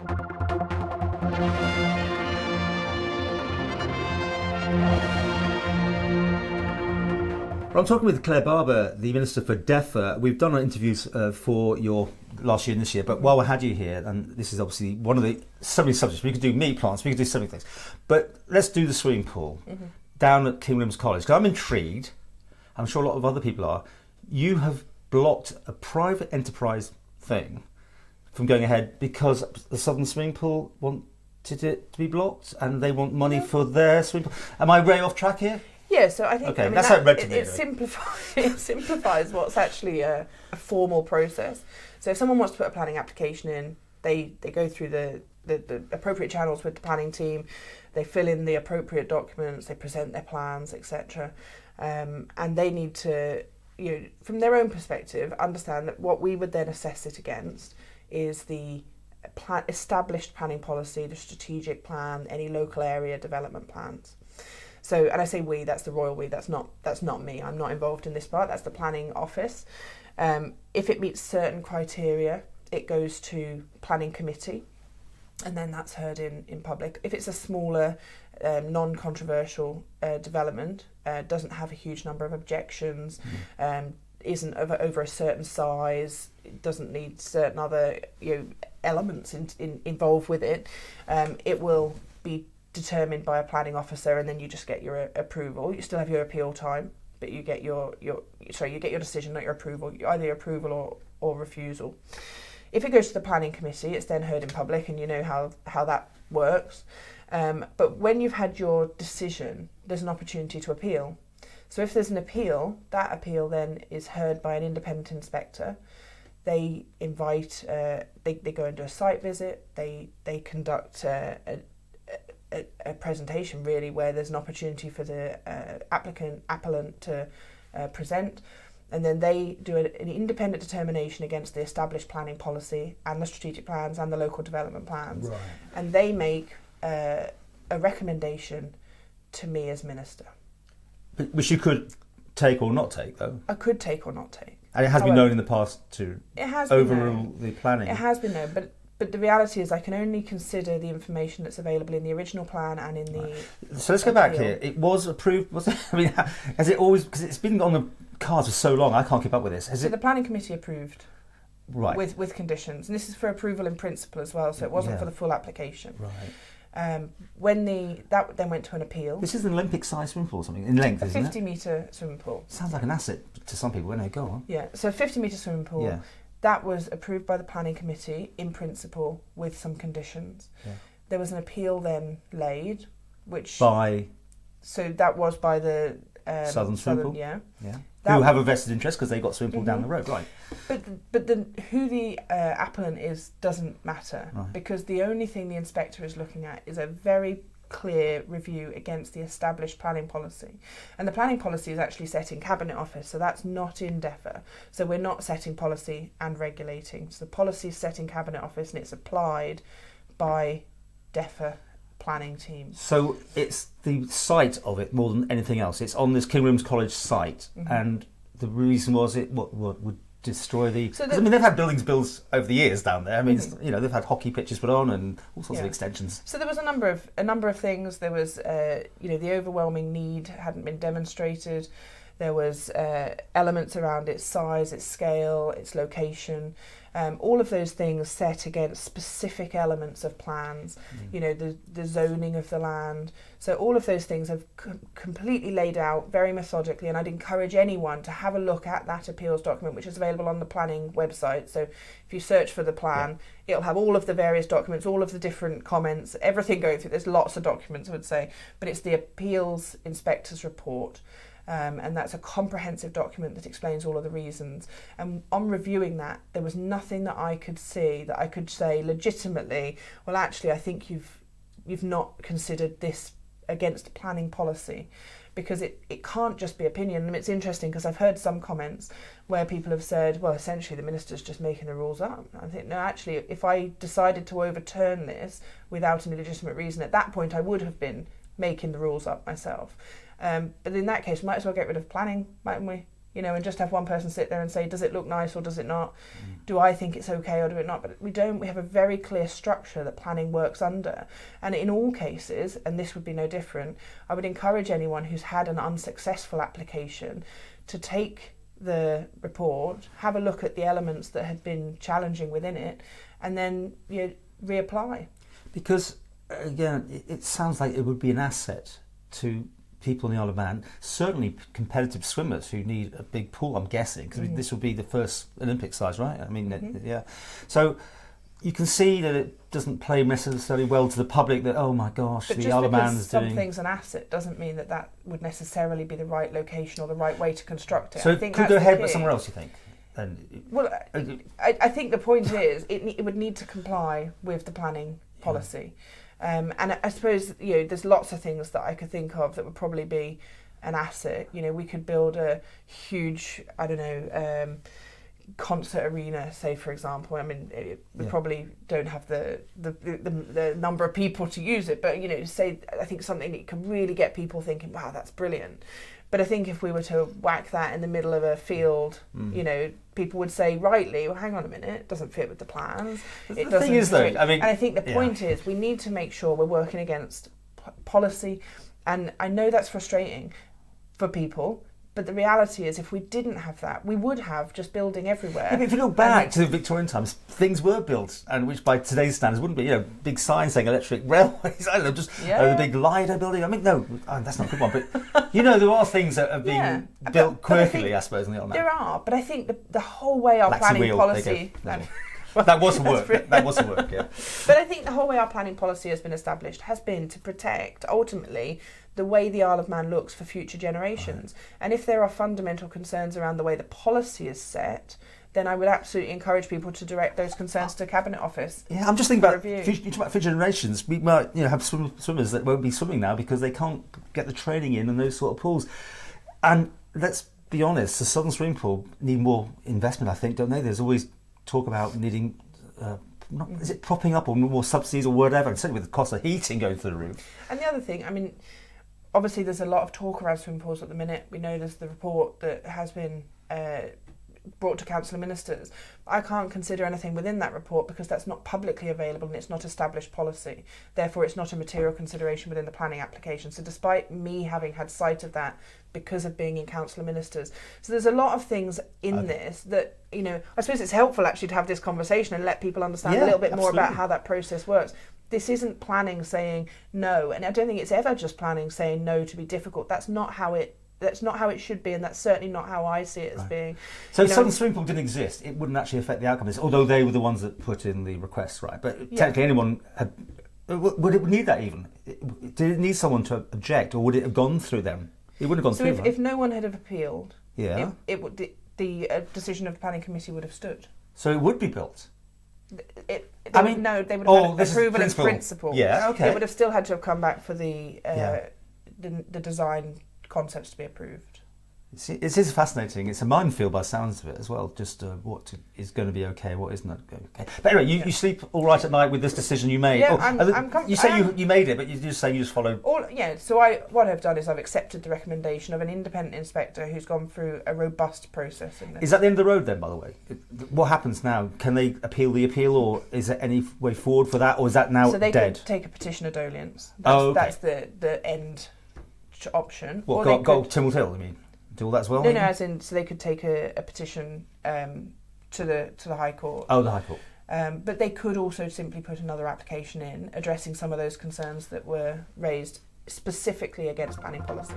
Well, I'm talking with Clare Barber, the Minister for DEFRA. We've done our interviews for your last year and this year, but while we had you here, and this is obviously one of the so many subjects, we could do meat plants, we could do so many things, but let's do the swimming pool down at King William's College, because I'm intrigued, I'm sure a lot of other people are. You have blocked a private enterprise thing from going ahead because the Southern Swimming Pool wanted it to be blocked and they want money for their swimming pool. Am I way off track here? Yeah, so I think okay, that's how it read to me. It simplifies what's actually a formal process. So if someone wants to put a planning application in, they go through the appropriate channels with the planning team, they fill in the appropriate documents, they present their plans, etc. And they need to, from their own perspective, understand that what we would then assess it against is the established planning policy, the strategic plan, any local area development plans. So, and I say we, that's the royal we, that's not me, I'm not involved in this part, that's the planning office. If it meets certain criteria, it goes to planning committee, and then that's heard in public. If it's a smaller, non-controversial development, doesn't have a huge number of objections, isn't over a certain size, doesn't need certain other elements involved with it, it will be determined by a planning officer, and then you just get your approval. You still have your appeal time, but you get you get your decision, not your approval, either your approval or refusal. If it goes to the planning committee, it's then heard in public, and you know how that works. But when you've had your decision, there's an opportunity to appeal. So if there's an appeal, that appeal then is heard by an independent inspector. They invite, they go and do a site visit. They conduct a presentation, really, where there's an opportunity for the appellant to present, and then they do an independent determination against the established planning policy and the strategic plans and the local development plans, right. And they make a recommendation to me as minister. Which you could take or not take, though. I could take or not take. And it has been known in the past to overrule the planning. It has been known, but the reality is I can only consider the information that's available in the original plan and in the... Right. So let's go back here. It was approved, was it? I mean, has it always... Because it's been on the cards for so long, I can't keep up with this. So the planning committee approved, right, with conditions. And this is for approval in principle as well, so it wasn't for the full application. Right. That then went to an appeal. This is an Olympic-sized swimming pool or something, in length, isn't it? A 50-metre swimming pool. Sounds like an asset to some people, when they go on. Yeah, so a 50-metre swimming pool. Yeah. That was approved by the planning committee in principle with some conditions. Yeah. There was an appeal then laid, which... By? So that was by the... Southern Swimming Pool? Yeah. Who have a vested interest because they got swimming pool down the road, right. But who the appellant is doesn't matter, right. Because the only thing the inspector is looking at is a very clear review against the established planning policy. And the planning policy is actually set in Cabinet Office, so that's not in DEFRA. So we're not setting policy and regulating. So the policy is set in Cabinet Office and it's applied by DEFRA planning team. So it's the site of it more than anything else. It's on this King William's College site, and the reason was it what would destroy the... I mean, they've had buildings built over the years down there. I mean, they've had hockey pitches put on and all sorts of extensions. So there was a number of things. There was, the overwhelming need hadn't been demonstrated. There was elements around its size, its scale, its location. All of those things set against specific elements of plans, the zoning of the land. So all of those things have completely laid out very methodically, and I'd encourage anyone to have a look at that appeals document, which is available on the planning website. So if you search for the plan, it'll have all of the various documents, all of the different comments, everything going through. There's lots of documents, I would say, but it's the appeals inspector's report. And that's a comprehensive document that explains all of the reasons. And on reviewing that, there was nothing that I could see that I could say legitimately, well, actually, I think you've not considered this against planning policy, because it can't just be opinion. And it's interesting because I've heard some comments where people have said, well, essentially the minister's just making the rules up. I think, no, actually, if I decided to overturn this without any legitimate reason, at that point I would have been making the rules up myself. But in that case, we might as well get rid of planning, mightn't we? and just have one person sit there and say, does it look nice or does it not? Do I think it's okay or do it not? But we don't. We have a very clear structure that planning works under. And in all cases, and this would be no different, I would encourage anyone who's had an unsuccessful application to take the report, have a look at the elements that had been challenging within it, and then reapply. Because, again, it sounds like it would be an asset to people in the Isle of Man, certainly competitive swimmers who need a big pool, I'm guessing, because this will be the first Olympic size, right? I mean, yeah. So you can see that it doesn't play necessarily well to the public that, oh my gosh, but the Isle of Man is doing... something's an asset doesn't mean that would necessarily be the right location or the right way to construct it. So I think it could go ahead but somewhere else, you think? Well, I think the point is it would need to comply with the planning policy. And I suppose there's lots of things that I could think of that would probably be an asset. We could build a huge, concert arena, say for example. I mean, we probably don't have the number of people to use it, but say I think something that can really get people thinking, wow, that's brilliant. But I think if we were to whack that in the middle of a field, people would say rightly, well, hang on a minute, it doesn't fit with the plans. The thing is, though, I mean... And I think the point is we need to make sure we're working against policy. And I know that's frustrating for people, but the reality is if we didn't have that, we would have just building everywhere. Yeah, if you look back to the Victorian times, things were built, and which by today's standards wouldn't be, big signs saying electric railways, I don't know, just the big Lido building. I mean, no, that's not a good one, but there are things that are being built quirkily, I suppose, in the Isle of Man. There are, but I think the whole way our planning policy... That wasn't work. That wasn't work, yeah. But I think the whole way our planning policy has been established has been to protect, ultimately, the way the Isle of Man looks for future generations. Right. And if there are fundamental concerns around the way the policy is set, then I would absolutely encourage people to direct those concerns to Cabinet Office. Yeah, I'm just thinking about future generations. We might have swimmers that won't be swimming now because they can't get the training in those sort of pools. And let's be honest, the Southern Swimming Pool need more investment, I think, don't they? There's always talk about needing, is it propping up or more subsidies or whatever, and certainly with the cost of heating going through the roof. And the other thing, I mean, obviously there's a lot of talk around swimming pools at the minute. We know there's the report that has been brought to Council of Ministers. I can't consider anything within that report because that's not publicly available and it's not established policy. Therefore, it's not a material consideration within the planning application. So despite me having had sight of that because of being in Council of Ministers. So there's a lot of things in this that, I suppose it's helpful actually to have this conversation and let people understand a little bit more about how that process works. This isn't planning saying no, and I don't think it's ever just planning saying no to be difficult. That's not how it should be, and that's certainly not how I see it as being. So if Southern Swimming Pool didn't exist, it wouldn't actually affect the outcome of this, although they were the ones that put in the requests, right? But technically anyone would it need that even? Did it need someone to object, or would it have gone through them? It wouldn't have gone through them. So if no one had have appealed, it would the decision of the planning committee would have stood. So it would be built? They would have had approval in principle. Yeah, okay. It would have still had to have come back for the design concepts to be approved. It is fascinating. It's a minefield by the sounds of it as well, just what is going to be okay, what isn't okay. But anyway, you sleep all right at night with this decision you made? Yeah, you say you made it, but you just say you just followed... So what I've done is I've accepted the recommendation of an independent inspector who's gone through a robust process in this. Is that the end of the road then, by the way? What happens now? Can they appeal the appeal, or is there any way forward for that, or is that now dead? So they could take a petition of dolence. That's the end option. What, go Tynwald Hill, I mean? Do all that as well? No, as in, so they could take a petition to the High Court. Oh, the High Court. But they could also simply put another application in, addressing some of those concerns that were raised specifically against planning policy.